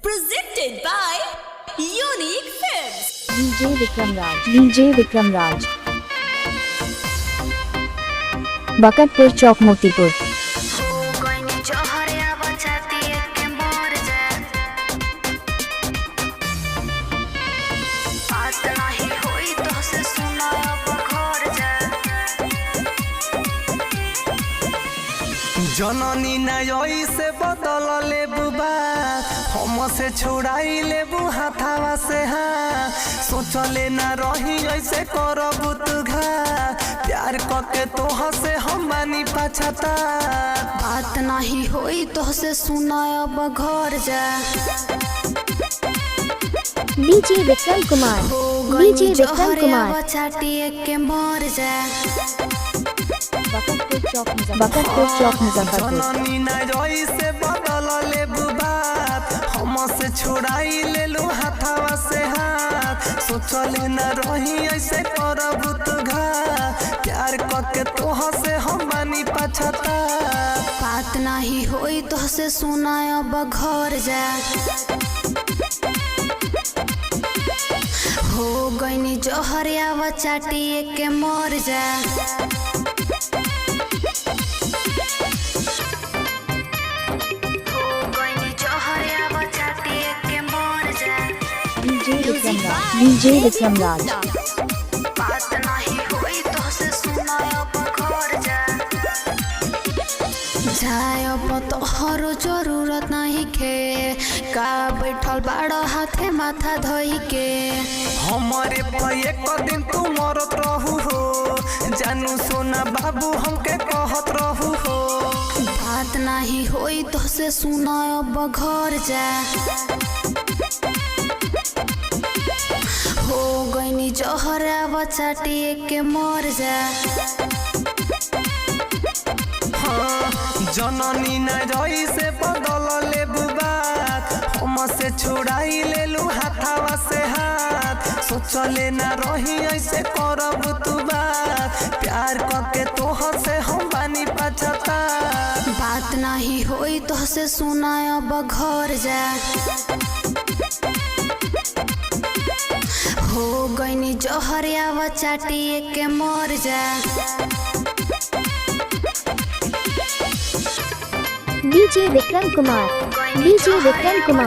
presented by Unique Films. DJ Vikram Raj बकतपुर चौक मोतीपुर। जननी नई से बदल लेबू बात हम से छुड़ाई लेबू हाथावा से हाँ सोचले ना रही ऐसे करबू तू घा प्यार करके तोह से हम बानी पछता बात नहीं होई तो से सुनायब घर जा। डीजे विक्रम कुमार चाटिए के मर जा। बकतपुर चौक मुजफ्फरपुर। जननी नई से बदल लेबू बात हम से छुड़ाई लेलू हाथावा से हाथ सोचले ना रही ऐसे करबू तू घा प्यार करके तोह से हम बानी पछता बात नहीं होई तो से सुनायब घर जा। हो गईनी जहरिया चाटिए के मर जा। डीजे विक्रम राज बात नहीं होई तो से सुनायब घर जा। जायब तोहर जरूरत नहीं के का बैठल बाड़ा हाथे माथा धोई के हमारे पे एक दिन तू मरत रहू हो जानू सोना बाबू हमके कहत रहू हो बात नहीं होई तो से सुनायब घर जा। हो गईनी जहरा चाटिए के मर जा। हाँ, जननी नई से बदल लेबू बात हम से छुड़ाई लेलू हाथावा से हाथ सोचले ना रही ऐसे करबू तू बात प्यार करके तोह से हम बानी पछता बात नहीं होई तो से सुनायब घर जा। हो गईनी जहरिया चाटिए के मर जा। डीजे विक्रम कुमार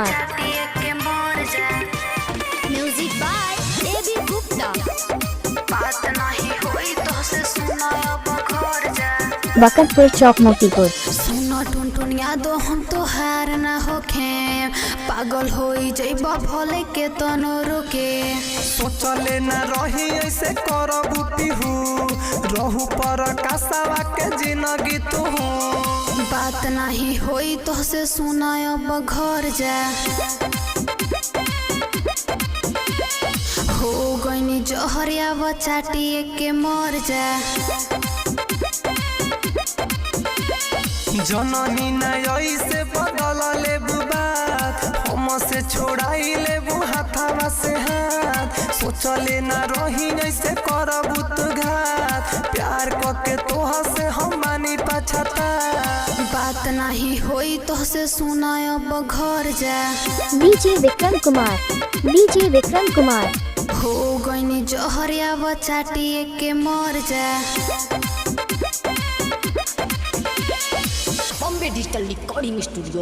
चाटिए के मर जा। Music by AB Gupta. बात नहीं होई तो से सुनायब घर जा। बकतपुर चौक मोतीपुर। सुनो टुनटुन यादो हम तो हार ना होखे पागल होई जइबा भले के तनो रुके सोचले ना रही ऐसे करबू तिहू रहू पर कासावा के जिंदगी तू बात नहीं होई तो से सुनायब घर जा। हो गईनी जहरिया चाटिए के मर जा। जननी नई से बदल लेबू बात हम से छोड़ाई लेबू हाथावा से हाथ सोचले ना रही ऐसे करबू तू घात प्यार करके तोह से हम बानी पछता बात नहीं होई तो से सुनायब घर जा। डीजे विक्रम कुमार। हो गईनी जहरिया चाटिए के मर जा। Bombay Digital Recording Studio.